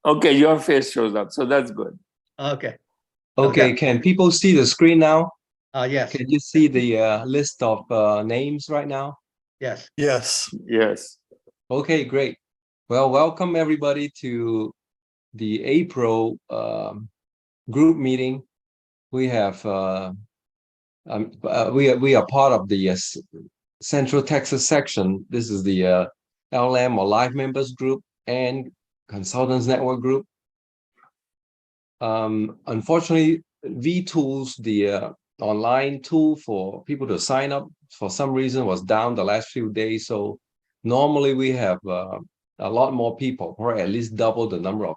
Okay, your face shows up, so that's good. Okay. Okay, can people see the screen now? Yes. Can you see the list of names right now? Yes. Yes. Yes. Okay, great. Well, welcome everybody to the April group meeting. We have we are part of the Central Texas section. This is the LM or Live Members Group and Consultants Network Group. Unfortunately, vTools, the online tool for people to sign up, for some reason was down the last few days. So normally we have a lot more people, or at least double the number of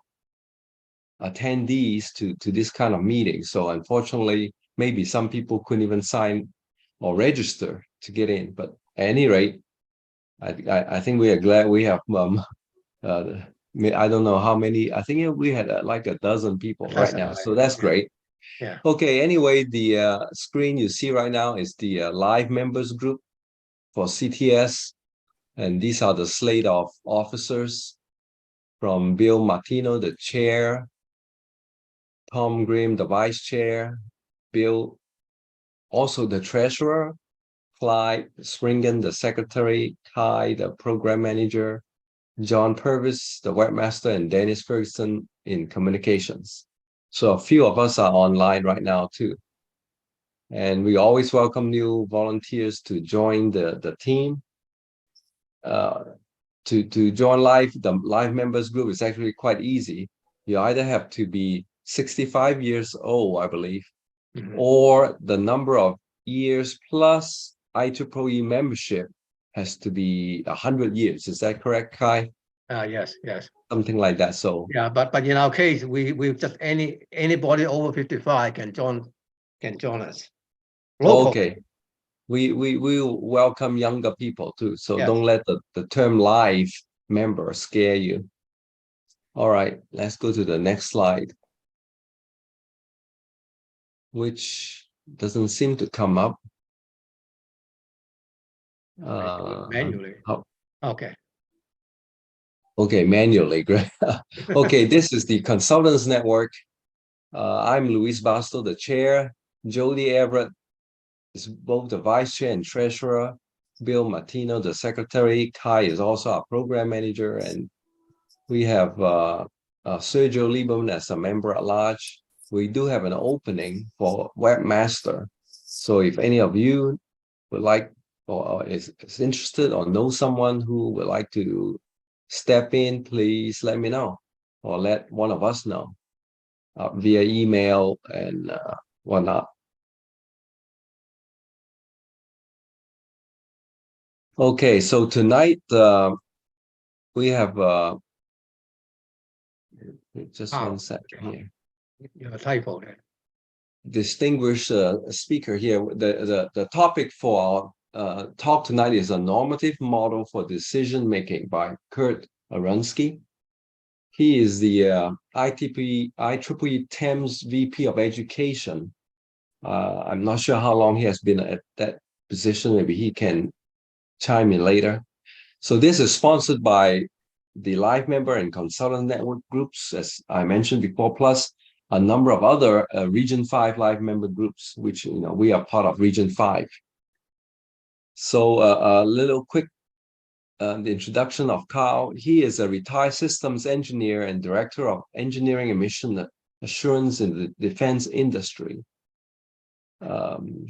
attendees to this kind of meeting. So unfortunately, maybe some people couldn't even sign or register to get in. But at any rate, I think we are glad we have I don't know how many. I think we had like a dozen people right now, so that's great. Yeah. Okay. Anyway, the screen you see right now is the live members group for CTS, and these are the slate of officers from Bill Martino, the chair, Tom Grimm, the vice chair, Bill, also the treasurer, Clyde Springen, the secretary, Kai, the program manager, John Purvis, the webmaster, and Dennis Ferguson in communications. So a few of us are online right now too. And we always welcome new volunteers to join the team. To join the live members group is actually quite easy. You either have to be 65 years old, I believe, or the number of years plus IEEE membership has to be 100 years. Is that correct, Kai? Yes. Something like that. So yeah, but in our case, we just anybody over 55 can join us. Local. Okay, we will welcome younger people too. So Yes. don't let the term live member scare you. All right, let's go to the next slide, which doesn't seem to come up. Manually. Okay. Okay, manually, great. Okay, this is the Consultants Network. I'm Luis Basto, the chair. Jody Everett is both the vice chair and treasurer. Bill Martino, the secretary. Kai is also our program manager, and we have Sergio Lieberman as a member at large. We do have an opening for webmaster. So if any of you would like or is interested or know someone who would like to step in, please let me know or let one of us know via email and whatnot. Okay, so tonight we have just 1 second here. You have a typo there. Distinguished speaker here. The topic for our talk tonight is a normative model for decision making by Karl Arunski. He is the IEEE Thames VP of Education. I'm not sure how long he has been at that position. Maybe he can chime in later. So this is sponsored by the Live Member and Consultant Network groups, as I mentioned before, plus a number of other Region 5 Live Member groups, which we are part of Region 5. So a little quick the introduction of Karl. He is a retired systems engineer and director of engineering and mission assurance in the defense industry.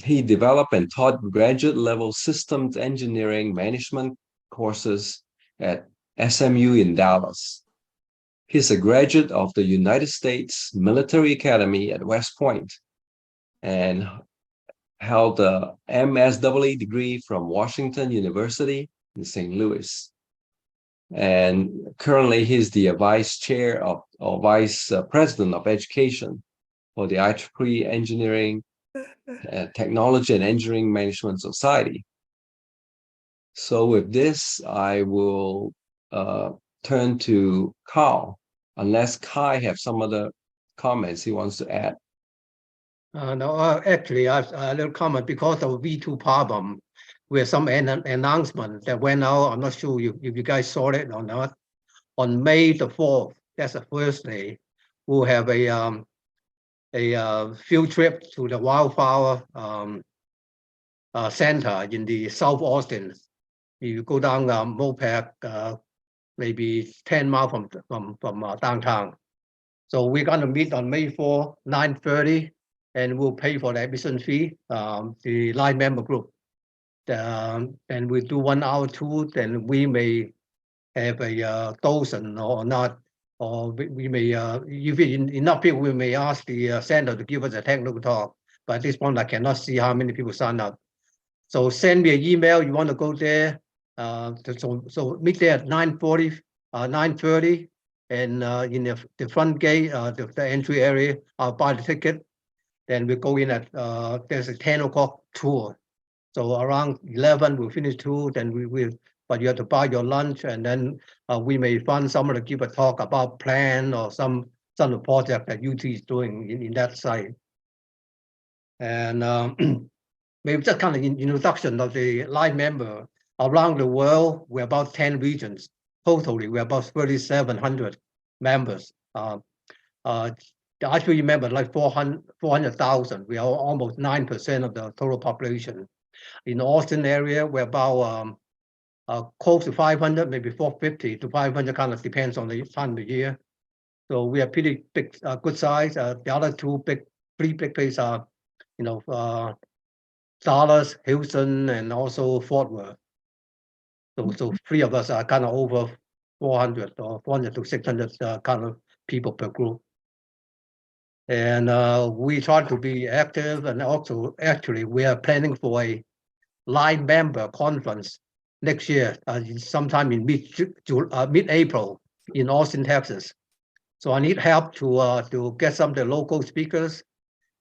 He developed and taught graduate level systems engineering management courses at SMU in Dallas. He's a graduate of the United States Military Academy at West Point and held a MSEE degree from Washington University in St. Louis. And currently he's the vice chair or vice president of education for the IEEE Engineering, Technology and Engineering Management Society. So with this, I will turn to Karl, unless Kai have some other comments he wants to add. No, actually, I have a little comment because of V2 problem. We have some announcement that went out. I'm not sure if you guys saw it or not. On May the 4th, That's the first day. We'll have a field trip to the wildflower center in the South Austin. You go down Mopac, maybe 10 miles from downtown. So we're going to meet on May 4, 9:30, and we'll pay for the admission fee, the line member group. And we do 1 hour tour, then we may have a dozen or not, or we may, if enough people, we may ask the center to give us a technical talk. But at this point, I cannot see how many people sign up. So send me an email. You want to go there? So meet there at 9:40, 9:30, and in the front gate, the entry area, I'll buy the ticket. Then we go in at there's a 10 o'clock tour. So around 11, we'll finish tour. Then we will, but you have to buy your lunch, and then we may find someone to give a talk about plan or some project that UT is doing in that site. And maybe just kind of introduction of the line member. Around the world, we're about 10 regions. Totally, we're about 3,700 members. The actual member like 400,000. We are almost 9% of the total population. In the Austin area, we're about close to 500, maybe 450 to 500, kind of depends on the time of the year. So we are pretty big, good size. The other three big places are, Dallas, Houston, and also Fort Worth. So three of us are kind of over 400 or 400 to 600 kind of people per group. And we try to be active, and also actually we are planning for a line member conference next year, sometime in mid-April in Austin, Texas. So I need help to get some of the local speakers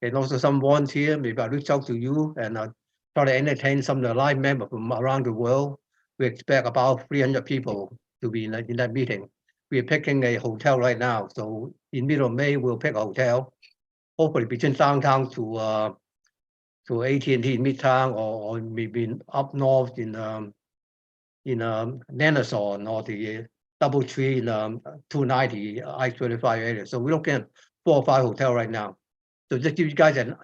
and also some volunteer. Maybe I'll reach out to you and try to entertain some of the line members from around the world. We expect about 300 people to be in that meeting. We are picking a hotel right now. So in middle of May, we'll pick a hotel, hopefully between downtown to AT&T Midtown, or maybe up north in Nanason or the Doubletree in 290 I-35 area. So we're looking at 4 or 5 hotels right now. So just give you guys an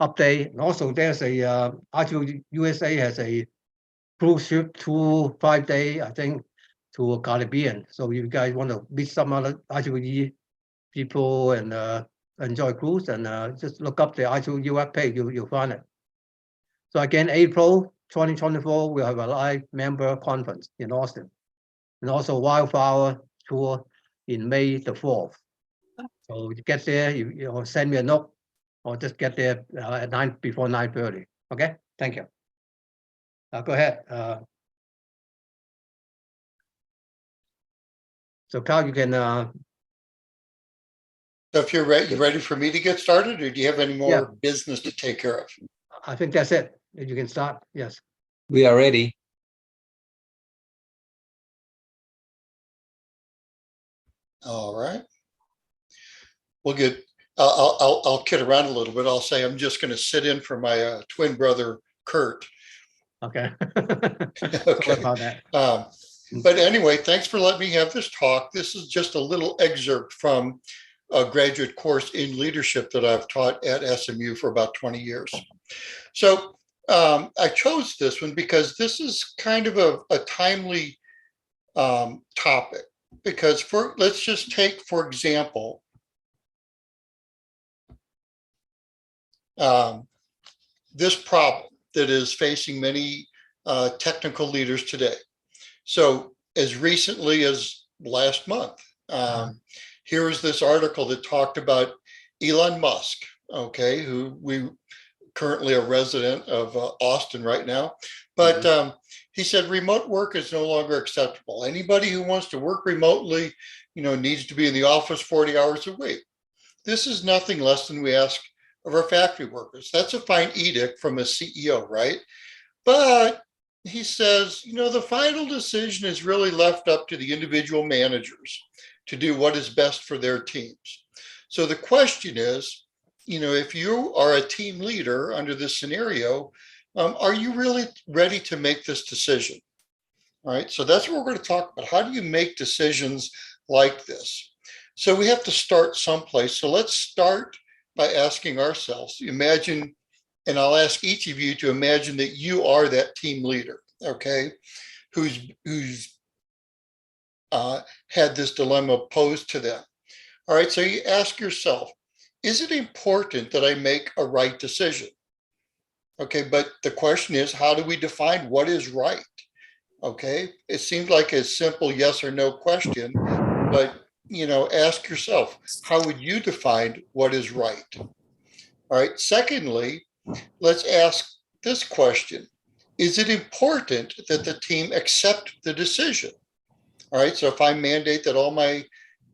update. And also there's a actually USA has a cruise ship 5-day, I think, to Caribbean. So if you guys want to meet some other IEEE people and enjoy cruise, and just look up the IEEE web page, you'll find it. So again, April 2024, we'll have a live member conference in Austin, and also wildflower tour in May the 4th. So you get there, you send me a note, or just get there at before 9:30. Okay, thank you. Go ahead. So Karl, you can. So if you're ready, you ready for me to get started, or do you have any more business to take care of? I think that's it. You can start. Yes. We are ready. All right. We'll get. I'll kid around a little bit. I'll say I'm just going to sit in for my twin brother Kurt. Okay. Okay. About that. But anyway, thanks for letting me have this talk. This is just a little excerpt from a graduate course in leadership that I've taught at SMU for about 20 years. So I chose this one because this is kind of a timely topic, because let's just take, for example, this problem that is facing many technical leaders today. So as recently as last month, here is this article that talked about Elon Musk, okay, who we currently a resident of Austin right now. But he said remote work is no longer acceptable. Anybody who wants to work remotely, needs to be in the office 40 hours a week. This is nothing less than we ask of our factory workers. That's a fine edict from a CEO, right? But he says, the final decision is really left up to the individual managers to do what is best for their teams. So the question is, if you are a team leader under this scenario, are you really ready to make this decision? All right, so that's what we're going to talk about. How do you make decisions like this. So we have to start someplace. So let's start by asking ourselves, imagine, and I'll ask each of you to imagine that you are that team leader, okay, who's had this dilemma posed to them. All right, so you ask yourself, is it important that I make a right decision? Okay, but the question is, how do we define what is right? Okay, it seems like a simple yes or no question, but ask yourself, how would you define what is right? All right, secondly, let's ask this question. Is it important that the team accept the decision? All right, so if I mandate that all my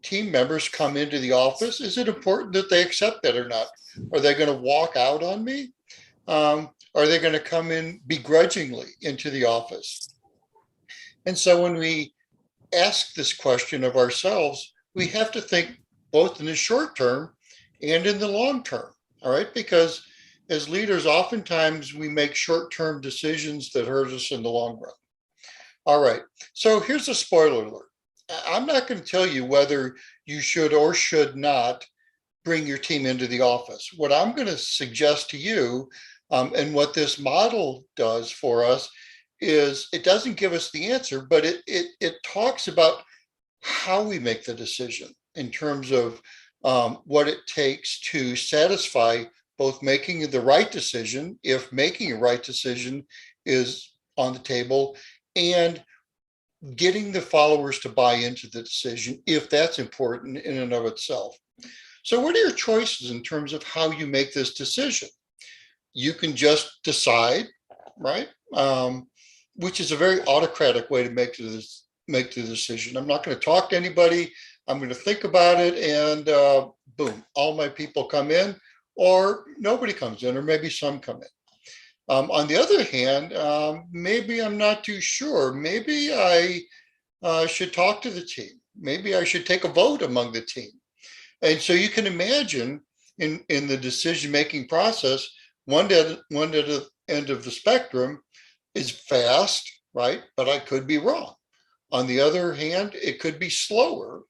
team members come into the office, is it important that they accept that or not? Are they going to walk out on me? Are they going to come in begrudgingly into the office? And so when we ask this question of ourselves, we have to think both in the short term and in the long term, all right? Because as leaders, oftentimes we make short-term decisions that hurt us in the long run. All right, so here's a spoiler alert. I'm not going to tell you whether you should or should not bring your team into the office. What I'm going to suggest to you, and what this model does for us, is it doesn't give us the answer, but it talks about how we make the decision in terms of what it takes to satisfy both making the right decision, if making a right decision is on the table, and getting the followers to buy into the decision, if that's important in and of itself. So what are your choices in terms of how you make this decision? You can just decide, right? Which is a very autocratic way to make the decision. I'm not going to talk to anybody. I'm going to think about it, and boom, all my people come in, or nobody comes in, or maybe some come in. On the other hand, maybe I'm not too sure. Maybe I should talk to the team. Maybe I should take a vote among the team. And so you can imagine in the decision-making process, one at the end of the spectrum is fast, right? But I could be wrong. On the other hand, it could be slower,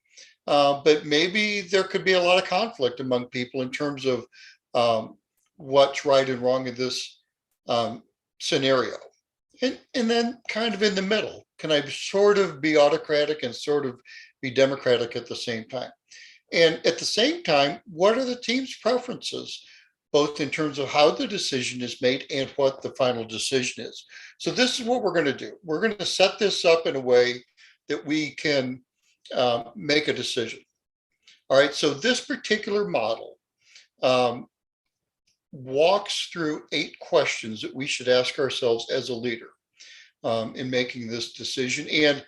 but maybe there could be a lot of conflict among people in terms of what's right and wrong in this scenario. And then kind of in the middle, can I sort of be autocratic and sort of be democratic at the same time? And at the same time, what are the team's preferences, both in terms of how the decision is made and what the final decision is? So this is what we're going to do. We're going to set this up in a way that we can make a decision. All right, so this particular model walks through 8 questions that we should ask ourselves as a leader in making this decision. And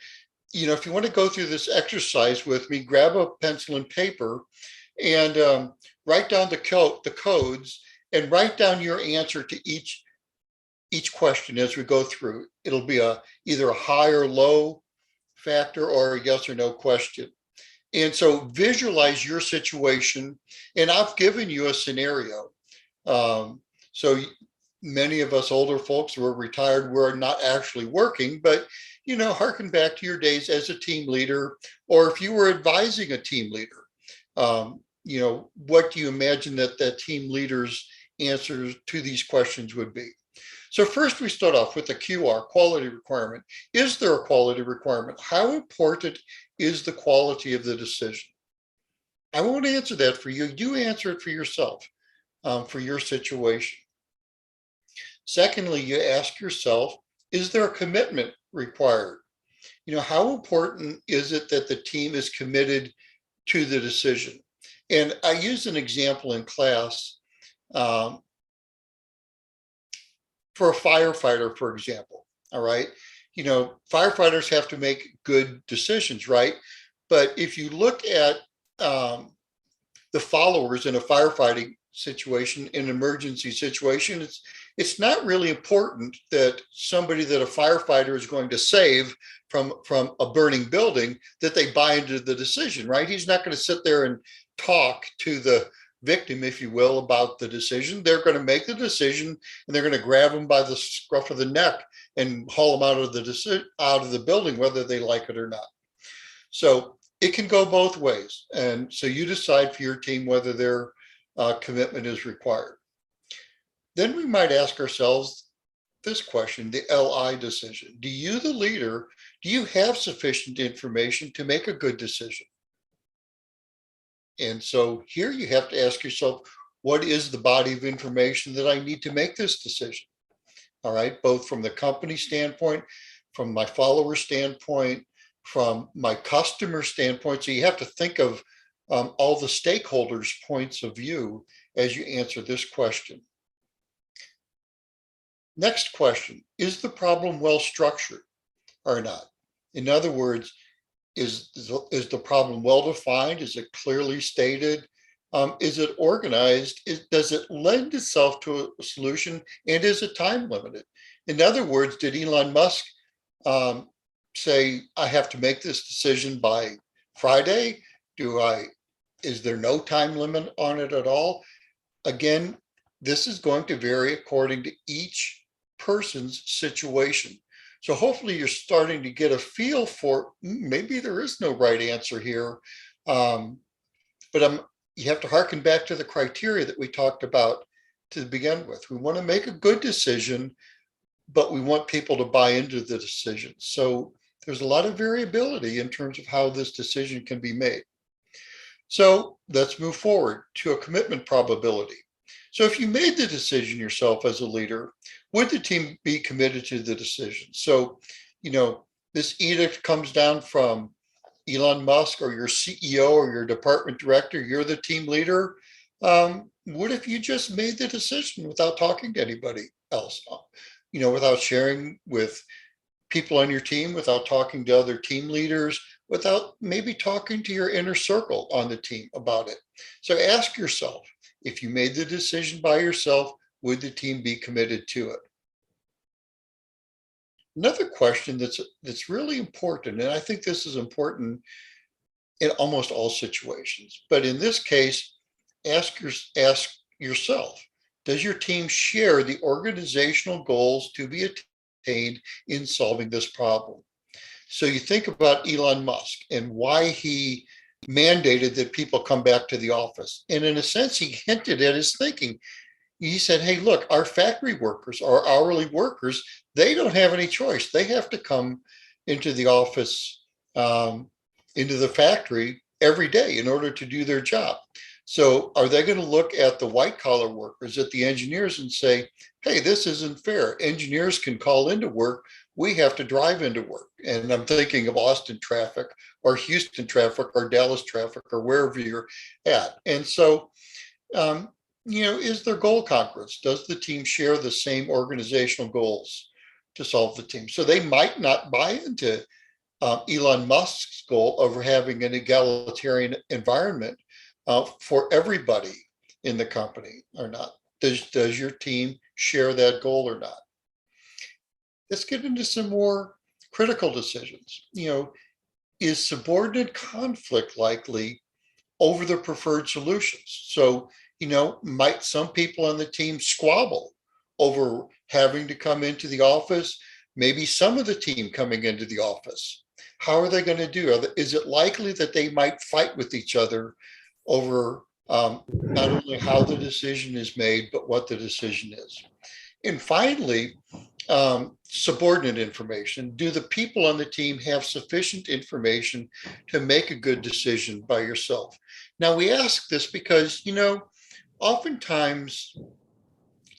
if you want to go through this exercise with me, grab a pencil and paper and write down the codes and write down your answer to each question as we go through. It'll be either a high or low factor or a yes or no question. And so visualize your situation. And I've given you a scenario. So many of us older folks who are retired, we're not actually working, but harken back to your days as a team leader, or if you were advising a team leader, what do you imagine that team leader's answers to these questions would be? So first we start off with the QR, quality requirement. Is there a quality requirement? How important is the quality of the decision? I won't answer that for you. You answer it for yourself, for your situation. Secondly, you ask yourself, is there a commitment required? How important is it that the team is committed to the decision? And I use an example in class for a firefighter, for example. All right. Firefighters have to make good decisions, right? But if you look at the followers in a firefighting situation, in an emergency situation, it's not really important that somebody that a firefighter is going to save from a burning building, that they buy into the decision, right? He's not going to sit there and talk to the victim, if you will, about the decision. They're going to make the decision, and they're going to grab him by the scruff of the neck and haul him out of the building, whether they like it or not. So it can go both ways. And so you decide for your team whether their commitment is required. Then we might ask ourselves this question, the LI decision. Do you, the leader, do you have sufficient information to make a good decision? And so here you have to ask yourself, what is the body of information that I need to make this decision? All right, both from the company standpoint, from my follower standpoint, from my customer standpoint. So you have to think of all the stakeholders' points of view as you answer this question. Next question, is the problem well structured or not? In other words, is the problem well defined? Is it clearly stated? Is it organized? Does it lend itself to a solution? And is it time limited? In other words, did Elon Musk say, I have to make this decision by Friday? Is there no time limit on it at all? Again, this is going to vary according to each person's situation. So hopefully you're starting to get a feel for maybe there is no right answer here. But you have to hearken back to the criteria that we talked about to begin with. We want to make a good decision, but we want people to buy into the decision. So there's a lot of variability in terms of how this decision can be made. So let's move forward to a commitment probability. So if you made the decision yourself as a leader, would the team be committed to the decision? So, this edict comes down from Elon Musk or your CEO or your department director, you're the team leader. What if you just made the decision without talking to anybody else? Without sharing with people on your team, without talking to other team leaders, without maybe talking to your inner circle on the team about it. So ask yourself, if you made the decision by yourself, would the team be committed to it? Another question that's really important, and I think this is important in almost all situations, but in this case, ask yourself, does your team share the organizational goals to be attained in solving this problem? So you think about Elon Musk and why he mandated that people come back to the office. And in a sense, he hinted at his thinking. He said, hey, look, our factory workers, our hourly workers, they don't have any choice. They have to come into the office, into the factory every day in order to do their job. So are they going to look at the white collar workers, at the engineers and say, hey, this isn't fair. Engineers can call into work. We have to drive into work. And I'm thinking of Austin traffic or Houston traffic or Dallas traffic or wherever you're at. And so, is there goal congruence? Does the team share the same organizational goals to solve the team? So they might not buy into Elon Musk's goal of having an egalitarian environment for everybody in the company or not. Does your team share that goal or not? Let's get into some more critical decisions. Is subordinate conflict likely over the preferred solutions? So, might some people on the team squabble over having to come into the office? Maybe some of the team coming into the office. How are they going to do? Is it likely that they might fight with each other over not only how the decision is made, but what the decision is? And finally, subordinate information. Do the people on the team have sufficient information to make a good decision by yourself? Now, we ask this because, oftentimes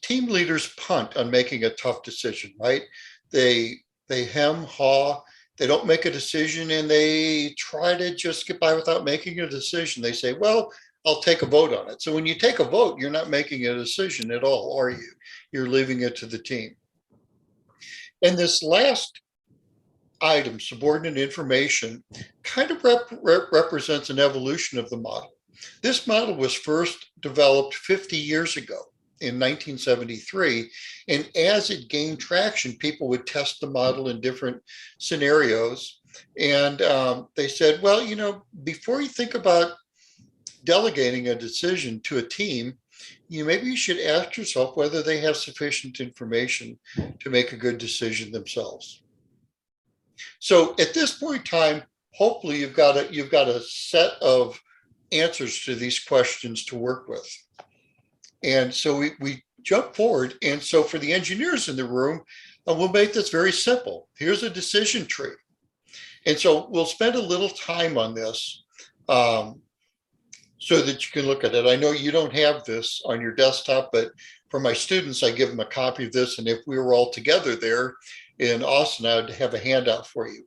team leaders punt on making a tough decision, right? They hem, haw, they don't make a decision and they try to just get by without making a decision. They say, well, I'll take a vote on it. So when you take a vote, you're not making a decision at all, are you? You're leaving it to the team. And this last item, subordinate information, kind of represents an evolution of the model. This model was first developed 50 years ago in 1973. And as it gained traction, people would test the model in different scenarios. And they said, well, before you think about delegating a decision to a team, maybe you should ask yourself whether they have sufficient information to make a good decision themselves. So at this point in time, hopefully you've got a set of answers to these questions to work with. And so we jump forward. And so for the engineers in the room, we'll make this very simple. Here's a decision tree. And so we'll spend a little time on this so that you can look at it. I know you don't have this on your desktop, but for my students, I give them a copy of this. And if we were all together there in Austin, I'd have a handout for you.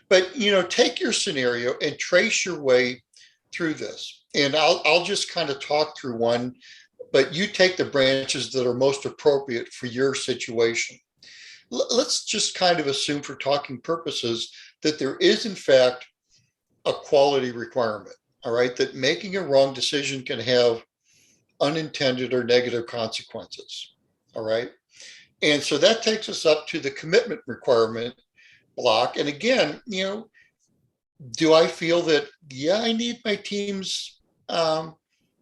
But, you know, take your scenario and trace your way through this. And I'll just kind of talk through one, but you take the branches that are most appropriate for your situation. Let's just kind of assume for talking purposes that there is in fact a quality requirement, all right, that making a wrong decision can have unintended or negative consequences, all right? And so that takes us up to the commitment requirement block. And again, you know, do I feel that, yeah, I need my team's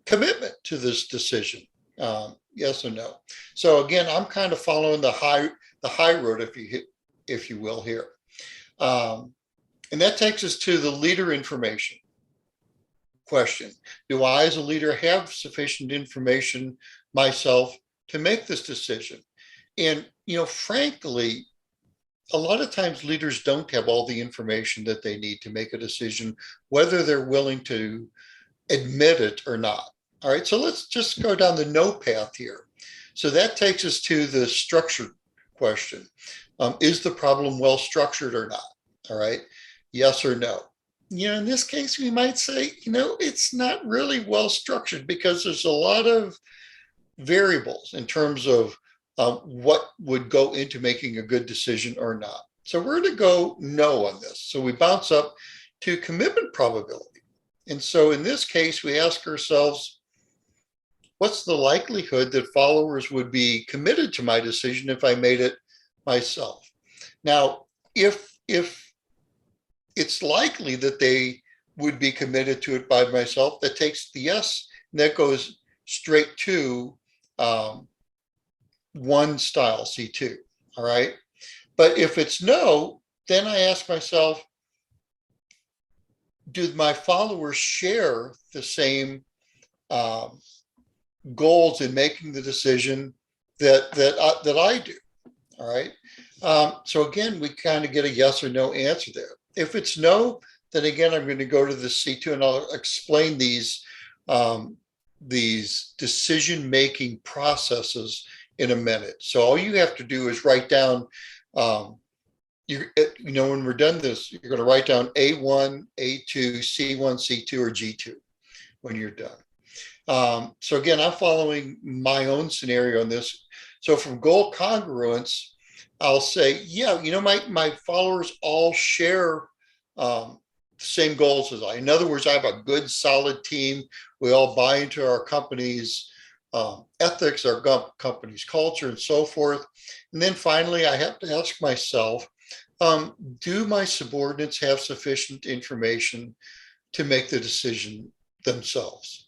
commitment to this decision? Yes or no? So again, I'm kind of following the high road, if you will, here. And that takes us to the leader information question. Do I, as a leader, have sufficient information myself to make this decision? And, you know, frankly, a lot of times leaders don't have all the information that they need to make a decision, whether they're willing to admit it or not. All right, so let's just go down the no path here. So that takes us to the structured question. Is the problem well structured or not? All right, yes or no? You know, in this case, we might say, you know, it's not really well structured because there's a lot of variables in terms of what would go into making a good decision or not. So we're going to go no on this. So we bounce up to commitment probability. And so in this case, we ask ourselves, what's the likelihood that followers would be committed to my decision if I made it myself? Now, if it's likely that they would be committed to it by myself, that takes the yes, and that goes straight to one style, C2, all right? But if it's no, then I ask myself, do my followers share the same goals in making the decision that I do, all right? So again, we kind of get a yes or no answer there. If it's no, then again, I'm going to go to the C2 and I'll explain these decision-making processes in a minute. So all you have to do is write down, you know, when we're done this, you're going to write down A1, A2, C1, C2, or G2 when you're done. So again, I'm following my own scenario on this. So from goal congruence, I'll say, yeah, you know, my followers all share the same goals as I. In other words, I have a good, solid team. We all buy into our company's ethics, our company's culture, and so forth. And then finally, I have to ask myself, do my subordinates have sufficient information to make the decision themselves?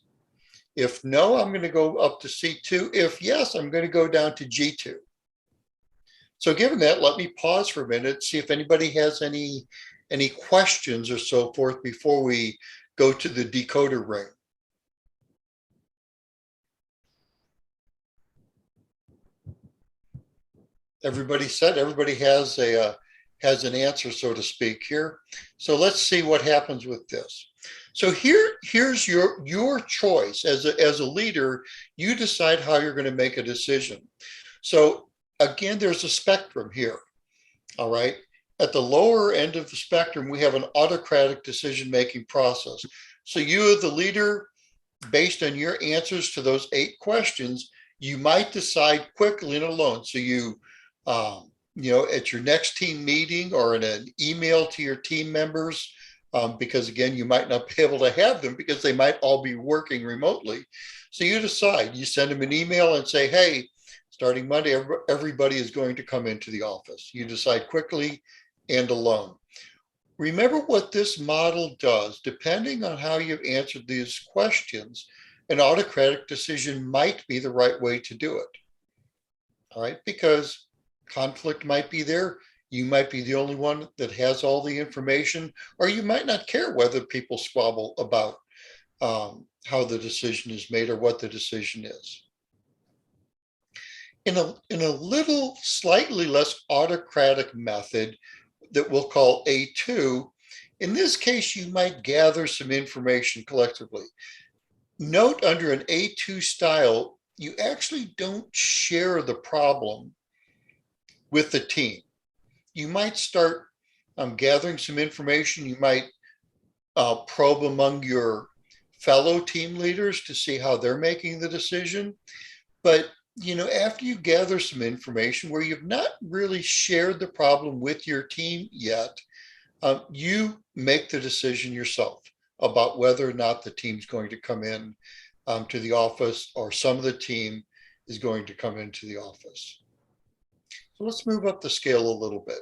If no, I'm going to go up to C2. If yes, I'm going to go down to G2. So given that, let me pause for a minute, see if anybody has any questions or so forth before we go to the decoder ring. Everybody said everybody has an answer, so to speak, here. So let's see what happens with this. So here's your choice as a leader. You decide how you're going to make a decision. So again, there's a spectrum here. All right. At the lower end of the spectrum, we have an autocratic decision-making process. So you, the leader, based on your answers to those 8 questions, you might decide quickly and alone. So you know, at your next team meeting or in an email to your team members, because again, you might not be able to have them because they might all be working remotely. So you decide, you send them an email and say, hey, starting Monday, everybody is going to come into the office. You decide quickly and alone. Remember what this model does, depending on how you've answered these questions, an autocratic decision might be the right way to do it. All right, because conflict might be there. You might be the only one that has all the information, or you might not care whether people squabble about how the decision is made or what the decision is. In a little slightly less autocratic method that we'll call A2, in this case, you might gather some information collectively. Note under an A2 style, you actually don't share the problem with the team. You might start gathering some information. You might probe among your fellow team leaders to see how they're making the decision. But after you gather some information where you've not really shared the problem with your team yet, you make the decision yourself about whether or not the team's going to come in to the office, or some of the team is going to come into the office. So let's move up the scale a little bit.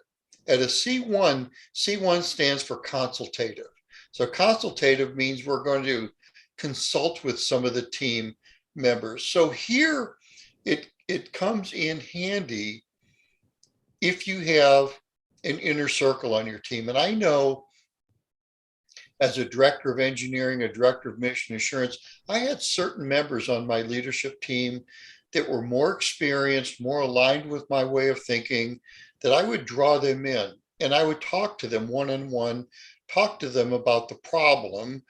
At a C1, C1 stands for consultative. So consultative means we're going to consult with some of the team members. So here it comes in handy if you have an inner circle on your team. And I know as a director of engineering, a director of mission assurance, I had certain members on my leadership team that were more experienced, more aligned with my way of thinking, that I would draw them in and I would talk to them one-on-one, talk to them about the problem,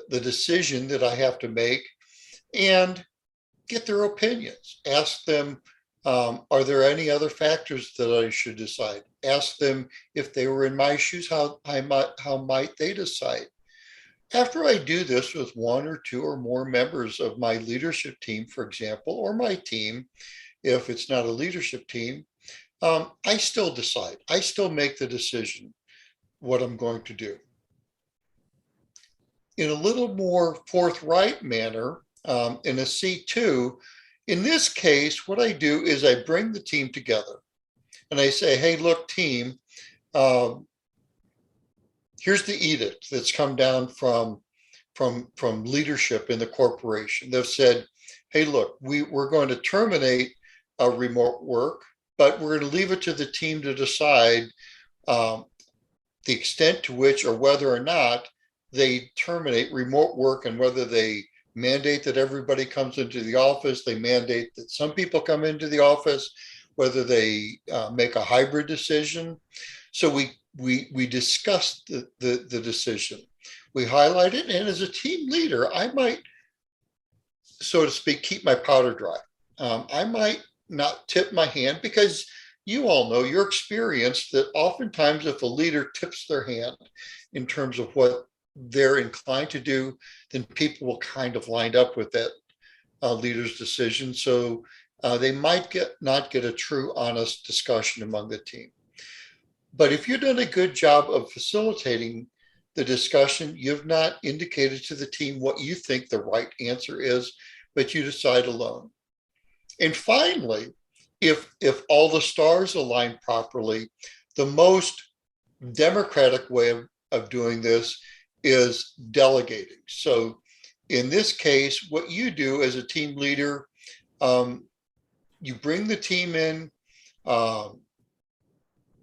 the decision that I have to make, and get their opinions. Ask them, are there any other factors that I should decide? Ask them if they were in my shoes, how might they decide? After I do this with one or two or more members of my leadership team, for example, or my team, if it's not a leadership team, I still decide. I still make the decision what I'm going to do. In a little more forthright manner, in a C2, in this case, what I do is I bring the team together and I say, hey, look, team, here's the edict that's come down from leadership in the corporation. They've said, hey, look, we're going to terminate remote work, but we're going to leave it to the team to decide the extent to which or whether or not they terminate remote work, and whether they mandate that everybody comes into the office, they mandate that some people come into the office, whether they make a hybrid decision. So we discussed the decision. We highlight it, and as a team leader, I might, so to speak, keep my powder dry. I might not tip my hand, because you all know, you're experienced, that oftentimes if a leader tips their hand in terms of what they're inclined to do, then people will kind of line up with that leader's decision. So they might not get a true, honest discussion among the team. But if you've done a good job of facilitating the discussion, you've not indicated to the team what you think the right answer is, but you decide alone. And finally, if all the stars align properly, the most democratic way of doing this is delegating. So in this case, what you do as a team leader, you bring the team in,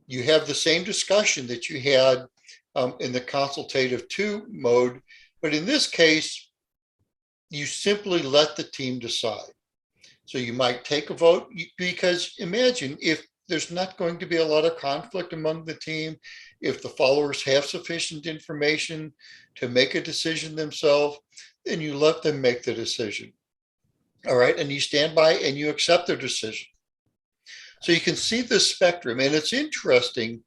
you have the same discussion that you had in the consultative 2 mode, but in this case, you simply let the team decide. So you might take a vote, because imagine if there's not going to be a lot of conflict among the team, if the followers have sufficient information to make a decision themselves, then you let them make the decision. All right, and you stand by and you accept their decision. So you can see the spectrum, and it's interesting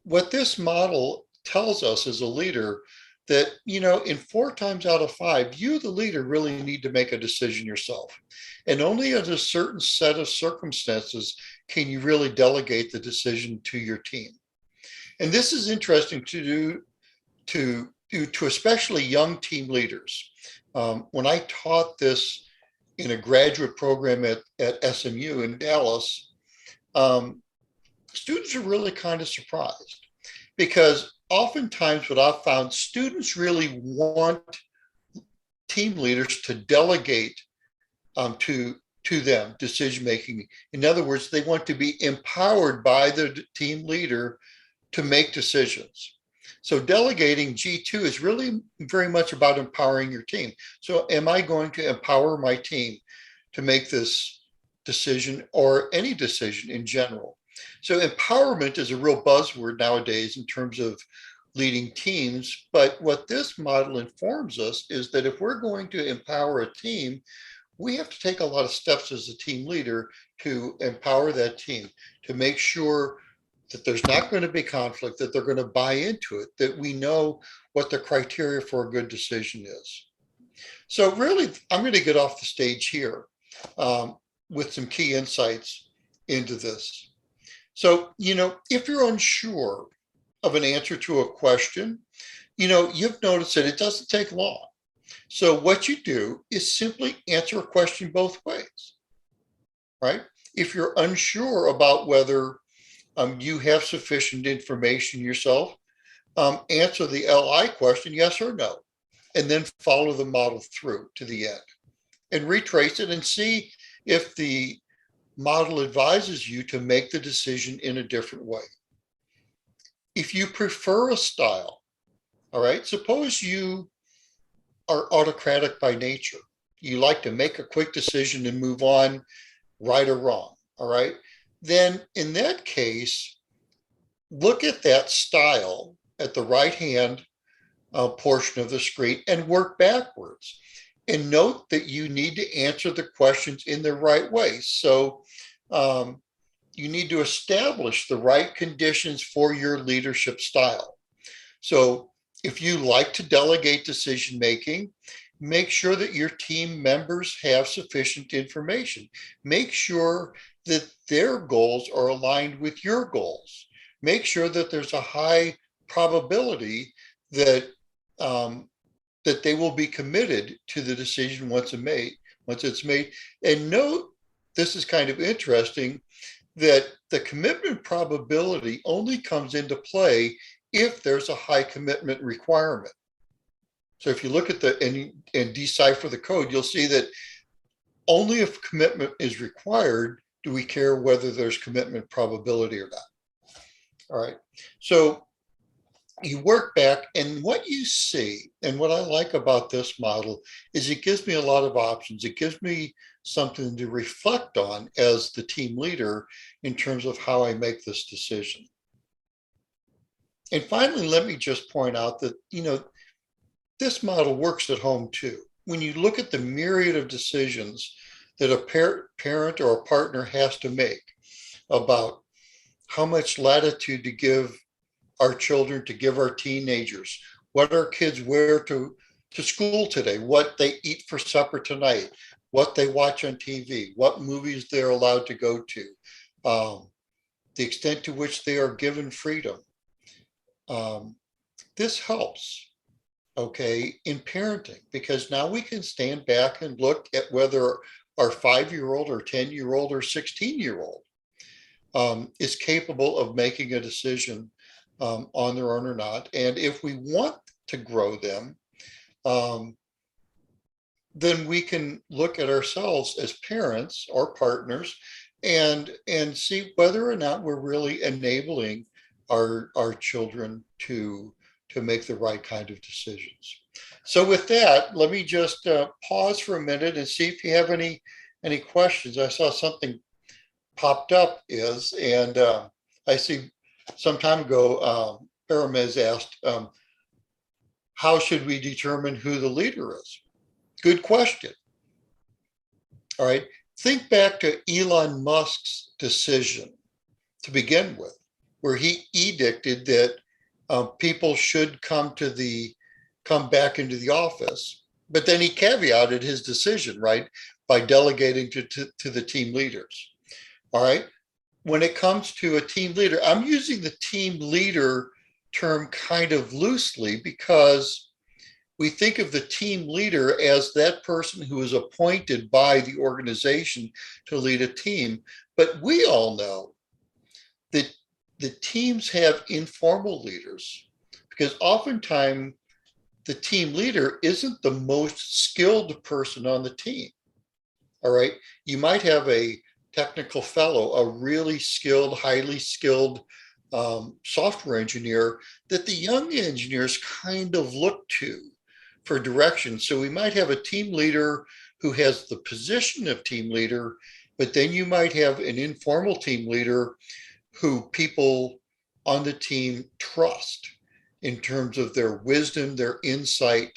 what this model tells us as a leader, that, in 4 times out of 5, you, the leader, really need to make a decision yourself. And only under a certain set of circumstances can you really delegate the decision to your team. And this is interesting to do to especially young team leaders. When I taught this in a graduate program at SMU in Dallas, students are really kind of surprised, because oftentimes what I've found, students really want team leaders to delegate to to them, decision making. In other words, they want to be empowered by the team leader to make decisions. So delegating G2 is really very much about empowering your team. So am I going to empower my team to make this decision or any decision in general? So empowerment is a real buzzword nowadays in terms of leading teams. But what this model informs us is that if we're going to empower a team, we have to take a lot of steps as a team leader to empower that team, to make sure that there's not going to be conflict, that they're going to buy into it, that we know what the criteria for a good decision is. So really, I'm going to get off the stage here with some key insights into this. So, if you're unsure of an answer to a question, you've noticed that it doesn't take long. So what you do is simply answer a question both ways, right? If you're unsure about whether you have sufficient information yourself, answer the LI question, yes or no, and then follow the model through to the end and retrace it and see if the model advises you to make the decision in a different way. If you prefer a style, all right, suppose you are autocratic by nature. You like to make a quick decision and move on, right or wrong, all right? Then in that case, look at that style at the right-hand portion of the screen and work backwards. And note that you need to answer the questions in the right way. So you need to establish the right conditions for your leadership style. So if you like to delegate decision-making, make sure that your team members have sufficient information. Make sure that their goals are aligned with your goals. Make sure that there's a high probability that that they will be committed to the decision once it's made. And note, this is kind of interesting, that the commitment probability only comes into play if there's a high commitment requirement. So if you look at and decipher the code, you'll see that only if commitment is required do we care whether there's commitment probability or not. All right. So you work back, and what you see, and what I like about this model is it gives me a lot of options. It gives me something to reflect on as the team leader in terms of how I make this decision. And finally, let me just point out that, this model works at home too. When you look at the myriad of decisions that a parent or a partner has to make about how much latitude to give our children, to give our teenagers, what our kids wear to school today, what they eat for supper tonight, what they watch on TV, what movies they're allowed to go to, the extent to which they are given freedom. This helps, okay, in parenting, because now we can stand back and look at whether our 5-year-old or 10-year-old or 16-year-old is capable of making a decision on their own or not. And if we want to grow them, then we can look at ourselves as parents or partners and see whether or not we're really enabling our children to make the right kind of decisions. So with that, let me just pause for a minute and see if you have any questions. I saw something popped up and I see some time ago, Paramez asked, how should we determine who the leader is? Good question. All right. Think back to Elon Musk's decision to begin with, where he edicted that people should come back into the office, but then he caveated his decision, right, by delegating to the team leaders. All right. When it comes to a team leader, I'm using the team leader term kind of loosely because we think of the team leader as that person who is appointed by the organization to lead a team. But we all know that the teams have informal leaders, because oftentimes the team leader isn't the most skilled person on the team. All right. You might have a technical fellow, a really skilled, highly skilled software engineer that the young engineers kind of look to for direction. So we might have a team leader who has the position of team leader, but then you might have an informal team leader who people on the team trust in terms of their wisdom, their insight,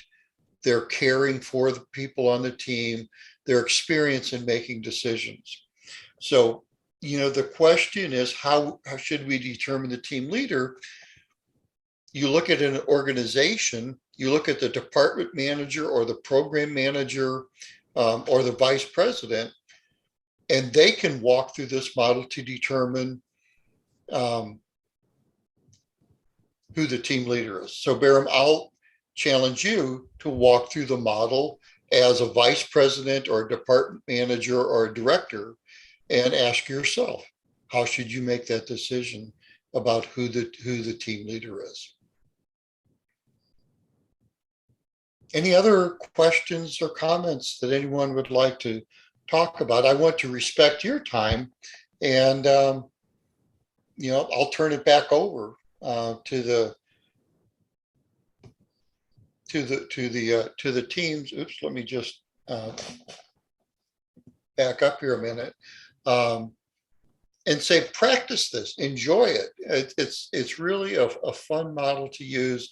their caring for the people on the team, their experience in making decisions. So, the question is, how should we determine the team leader? You look at an organization, you look at the department manager or the program manager or the vice president, and they can walk through this model to determine who the team leader is. So Barham, I'll challenge you to walk through the model as a vice president or a department manager or a director and ask yourself, how should you make that decision about who the team leader is? Any other questions or comments that anyone would like to talk about? I want to respect your time, and I'll turn it back over to the teams. Oops, let me just back up here a minute and say, practice this, enjoy it. It's really a fun model to use.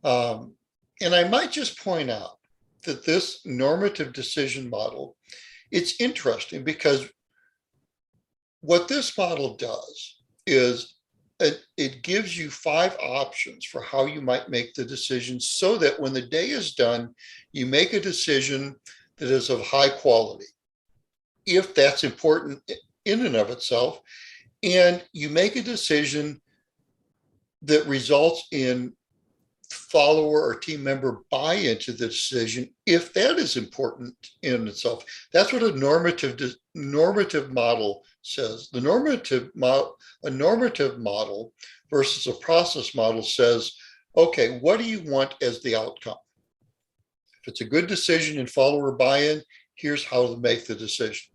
And I might just point out that this normative decision model, it's interesting because what this model does is it gives you 5 options for how you might make the decision so that when the day is done, you make a decision that is of high quality, if that's important in and of itself, and you make a decision that results in follower or team member buy into the decision, if that is important in itself. That's what a normative model says. A normative model versus a process model says, okay, what do you want as the outcome? If it's a good decision and follower buy-in, here's how to make the decision.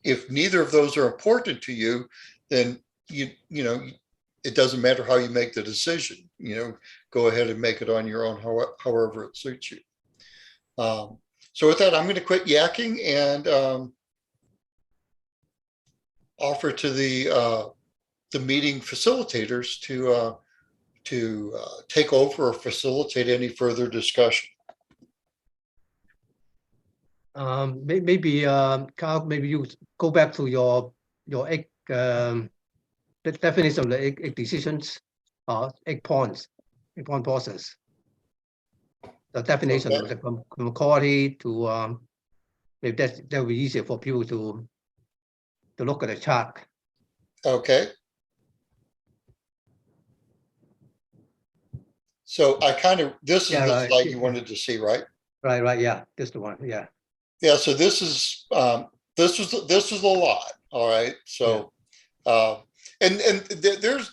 If neither of those are important to you, then it doesn't matter how you make the decision. Go ahead and make it on your own, however it suits you. So with that, I'm going to quit yakking and offer to the meeting facilitators to take over or facilitate any further discussion. Maybe Karl, maybe you go back to your the definition of the 8 decisions, 8 points, 8-point process. The definition of the from quality to maybe that will be easier for people to look at the chart. Okay. So this is the slide you wanted to see, right? Right. Yeah, this is the one. Yeah. Yeah. So this is a lot. All right. So, and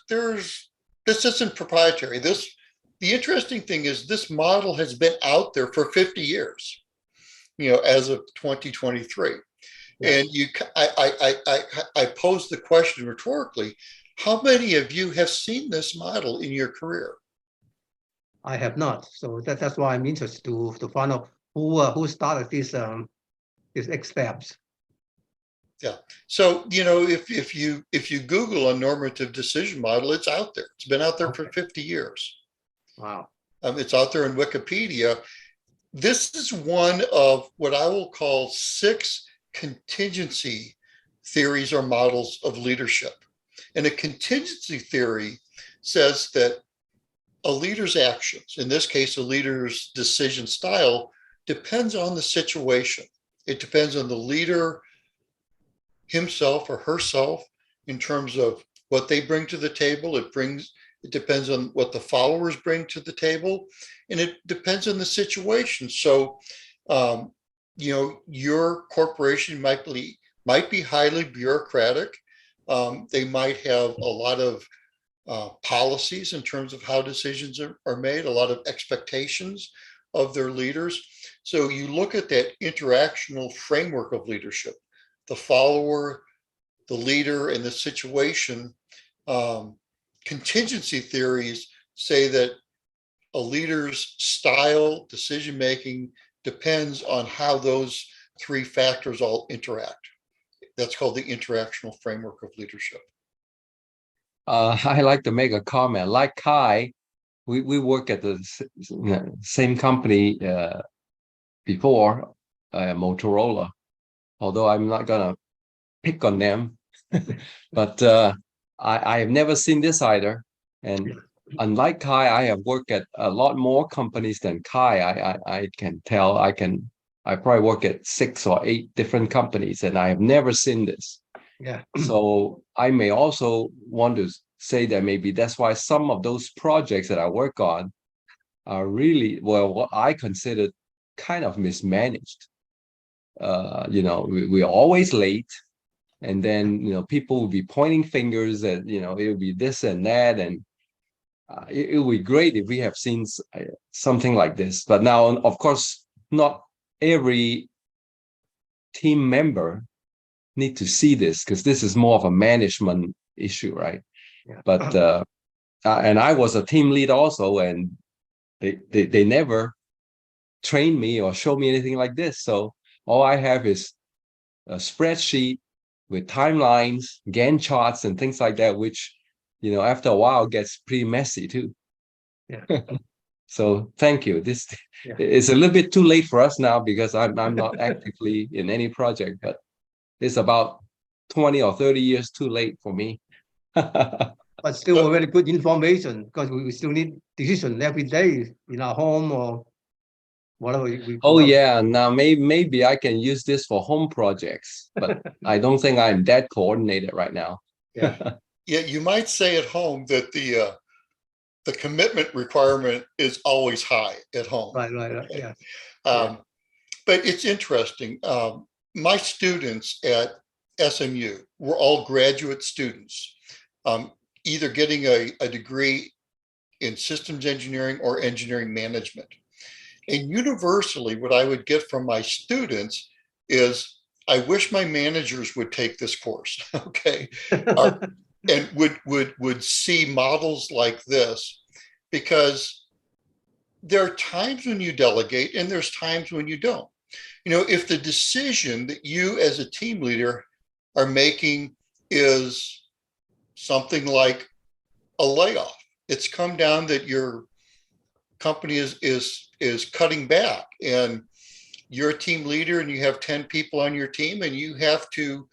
there's this isn't proprietary. The interesting thing is this model has been out there for 50 years, as of 2023. Yeah. And I posed the question rhetorically, how many of you have seen this model in your career? I have not. So that's why I'm interested to find out who started these 8 steps. Yeah. So, if you Google a normative decision model, it's out there. It's been out there for 50 years. Wow. It's out there in Wikipedia. This is one of what I will call 6 contingency theories or models of leadership. And a contingency theory says that a leader's actions, in this case, a leader's decision style, depends on the situation. It depends on the leader himself or herself in terms of what they bring to the table. It depends on what the followers bring to the table, and it depends on the situation. So, your corporation might be highly bureaucratic. They might have a lot of policies in terms of how decisions are made, a lot of expectations of their leaders. So you look at that interactional framework of leadership. the follower, the leader, and the situation. Contingency theories say that a leader's style, decision-making depends on how those three factors all interact. That's called the interactional framework of leadership. I like to make a comment. Like Kai, we work at the same company before, Motorola. Although I'm not gonna pick on them, but I have never seen this either. And unlike Kai, I have worked at a lot more companies than Kai. I can tell. I probably work at 6 or 8 different companies, and I have never seen this. Yeah. So I may also want to say that maybe that's why some of those projects that I work on are really, well, what I consider kind of mismanaged. We're always late, and then people will be pointing fingers at it'll be this and that, and it would be great if we have seen something like this. But now, of course, not every team member need to see this, because this is more of a management issue, right? Yeah. But and I was a team lead also, and they never trained me or showed me anything like this. So all I have is a spreadsheet with timelines, Gantt charts, and things like that, which after a while gets pretty messy too. Yeah. So thank you. This Yeah. is a little bit too late for us now, because I'm not actively in any project, but it's about 20 or 30 years too late for me. But still a very good information, because we still need decision every day in our home or whatever. Oh yeah, now maybe I can use this for home projects, but I don't think I'm that coordinated right now. Yeah. Yeah, you might say at home that the commitment requirement is always high at home. Right. Okay. Yeah. But it's interesting. My students at SMU were all graduate students, either getting a degree in systems engineering or engineering management. And universally, what I would get from my students is, I wish my managers would take this course, okay? And would see models like this, because there are times when you delegate and there's times when you don't. If the decision that you as a team leader are making is something like a layoff, it's come down that your company is cutting back, and you're a team leader and you have 10 people on your team, and you have to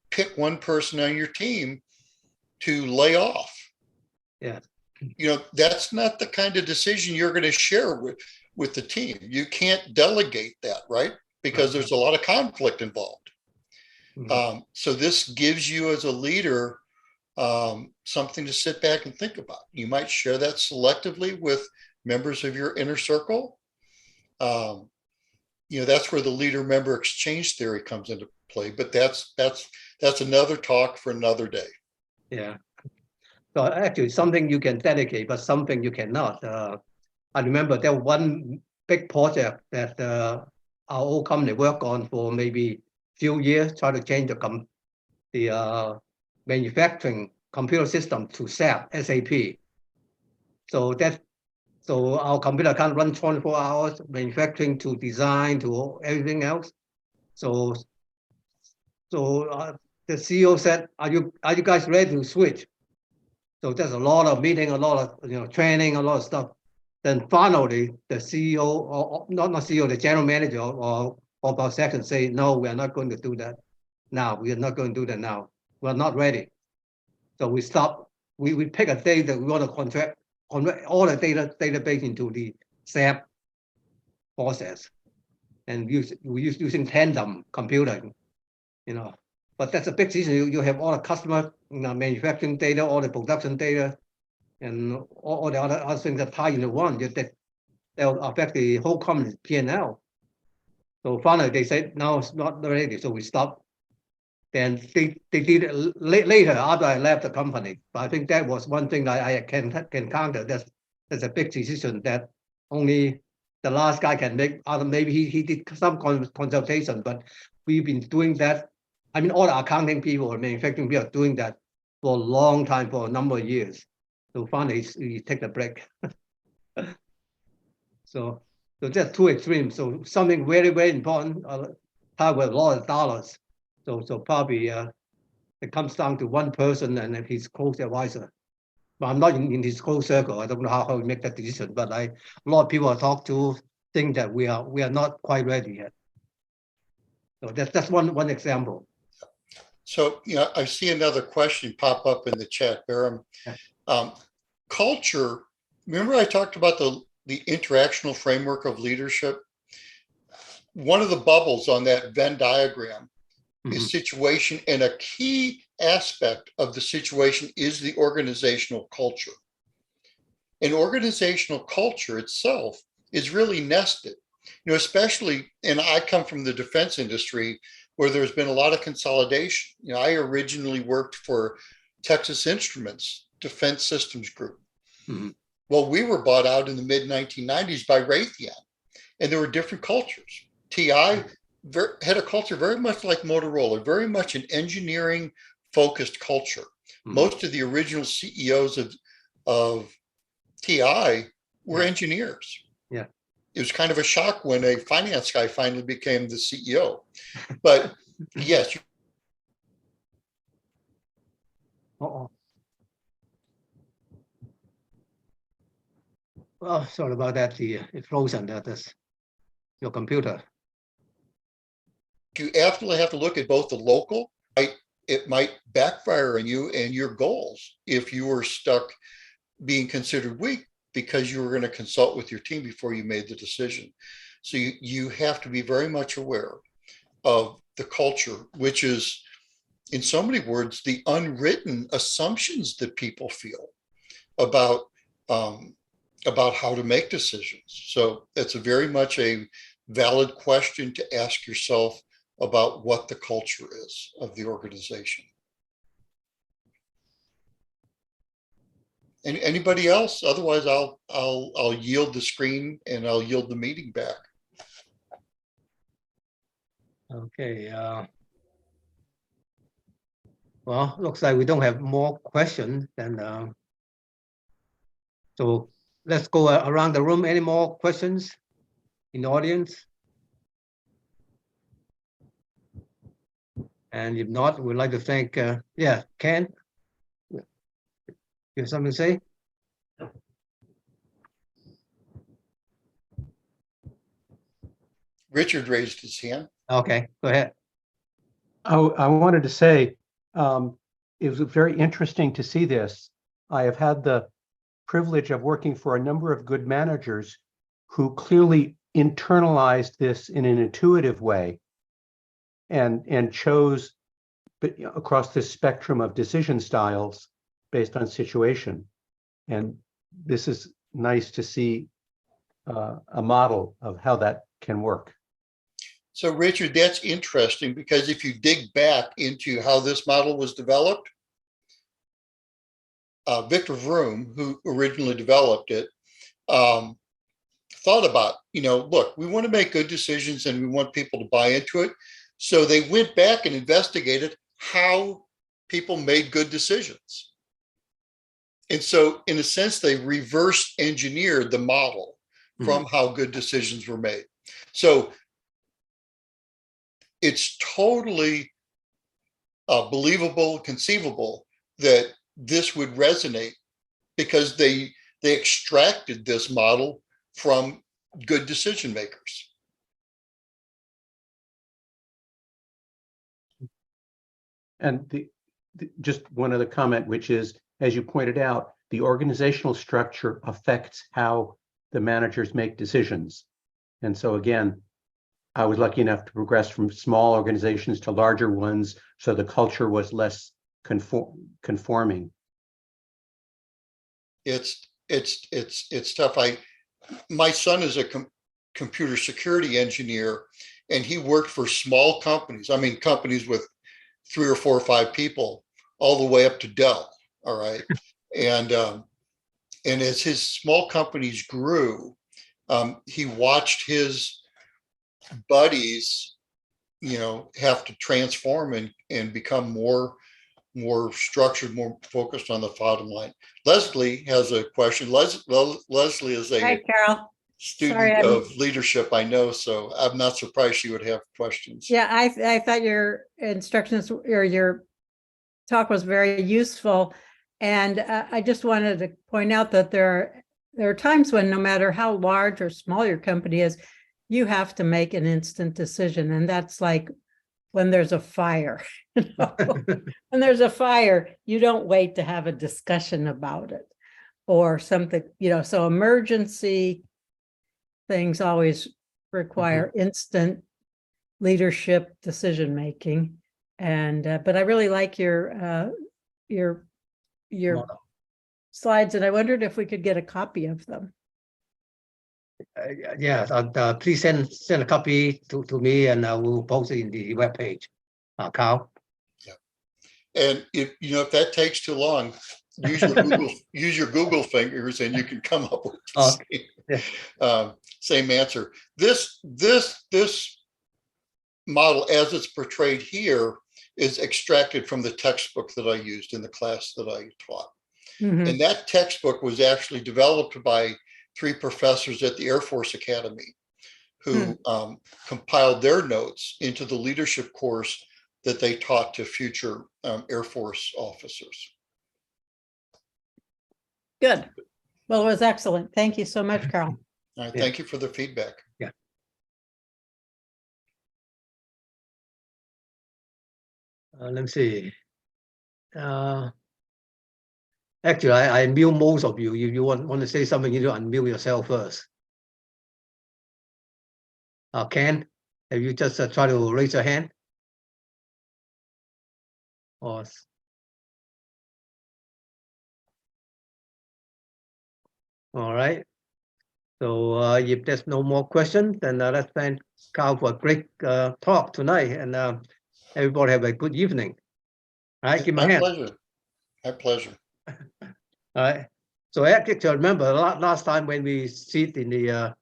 pick one person on your team to lay off. Yeah. That's not the kind of decision you're going to share with the team. You can't delegate that, right? Because there's a lot of conflict involved. Mm-hmm. So this gives you as a leader something to sit back and think about. You might share that selectively with members of your inner circle. That's where the leader member exchange theory comes into play, but that's another talk for another day. Yeah. So actually something you can dedicate, but something you cannot. I remember there was one big project that our old company worked on for maybe few years, try to change the manufacturing computer system to SAP. So our computer can't run 24 hours, manufacturing to design to everything else. So the CEO said, "Are you guys ready to switch?" So there's a lot of meeting, a lot of training, a lot of stuff. Then finally, the CEO, or not CEO, the general manager or our section say, "No, we are not going to do that now. We are not going to do that now. We're not ready." So we stop. We pick a date that we want to convert all the database into the SAP process, and we use using tandem computing, But that's a big decision. You have all the customer, manufacturing data, all the production data, and all the other things that tie into one. They'll affect the whole company's P&L. So finally, they said, "No, it's not ready." So we stopped. Then they did it later after I left the company. But I think that was one thing that I can counter. That's a big decision that only the last guy can make. Maybe he did some consultation, but we've been doing that I mean, all the accounting people and manufacturing people are doing that for a long time, for a number of years. So finally, we take a break. So that's two extremes. So something very, very important, have a lot of dollars. So probably it comes down to one person and his close advisor. But I'm not in his close circle. I don't know how we make that decision. But a lot of people I talk to think that we are not quite ready yet. So that's one example. So, I see another question pop up in the chat, Baram. Culture, remember I talked about the interactional framework of leadership? One of the bubbles on that Venn diagram is situation, and a key aspect of the situation is the organizational culture. And organizational culture itself is really nested, especially, and I come from the defense industry where there's been a lot of consolidation. I originally worked for Texas Instruments Defense Systems Group. Well, we were bought out in the mid 1990s by Raytheon, and there were different cultures. TI had a culture very much like Motorola, very much an engineering focused culture. Most of the original CEOs of TI were engineers. Yeah. It was kind of a shock when a finance guy finally became the CEO. But yes. Well, sorry about that. It frozen. That's your computer. You absolutely have to look at both the local, right? It might backfire on you and your goals if you were stuck being considered weak because you were going to consult with your team before you made the decision. So you have to be very much aware of the culture, which is, in so many words, the unwritten assumptions that people feel about how to make decisions. So it's very much a valid question to ask yourself about what the culture is of the organization. And anybody else? Otherwise, I'll yield the screen and I'll yield the meeting back. Okay. Well, looks like we don't have more questions. Then, so let's go around the room. Any more questions in the audience? And if not, we'd like to thank, Ken. You have something to say? Richard raised his hand. Okay, go ahead. I wanted to say it was very interesting to see this. I have had the privilege of working for a number of good managers who clearly internalized this in an intuitive way and chose across this spectrum of decision styles based on situation. And this is nice to see a model of how that can work. So, Richard, that's interesting because if you dig back into how this model was developed, Victor Vroom, who originally developed it, thought about, look, we want to make good decisions and we want people to buy into it. So they went back and investigated how people made good decisions. And so, in a sense, they reverse engineered the model from how good decisions were made. So it's totally believable, conceivable that this would resonate because they extracted this model from good decision makers. And just one other comment, which is, as you pointed out, the organizational structure affects how the managers make decisions. And so again, I was lucky enough to progress from small organizations to larger ones, so the culture was less conforming. It's tough. My son is a computer security engineer, and he worked for small companies. I mean, companies with 3 or 4 or 5 people, all the way up to Dell. All right, and as his small companies grew, he watched his buddies have to transform and become more structured, more focused on the bottom line. Leslie has a question. Leslie is Hi, a Carol. student I'm- of leadership, I know, so I'm not surprised she would have questions. Yeah, I thought your instructions or your talk was very useful. And I just wanted to point out that there are times when no matter how large or small your company is, you have to make an instant decision. And that's like when there's a fire. When there's a fire, you don't wait to have a discussion about it or something, so emergency things always require instant leadership decision-making. And, but I really like your Model. slides, and I wondered if we could get a copy of them. Yeah, please send a copy to me and I will post it in the webpage. Carl? And if that takes too long, use your Google fingers and you can come up with the same answer. This model as it's portrayed here is extracted from the textbook that I used in the class that I taught. Mhm. And that textbook was actually developed by 3 professors at the Air Force Academy who compiled their notes into the leadership course that they taught to future Air Force officers. Good. Well, it was excellent. Thank you so much, Carl. All right, Yeah. thank you for the feedback. Let me see. Actually, I unmute most of you. If you want to say something, you need to unmute yourself first. Ken, have you just try to raise your hand? Or all right. So if there's no more questions, then let's thank Carl for a great talk tonight, and everybody have a good evening. All right, give my My hand. pleasure. My pleasure. All right. So actually, remember last time when we sit in the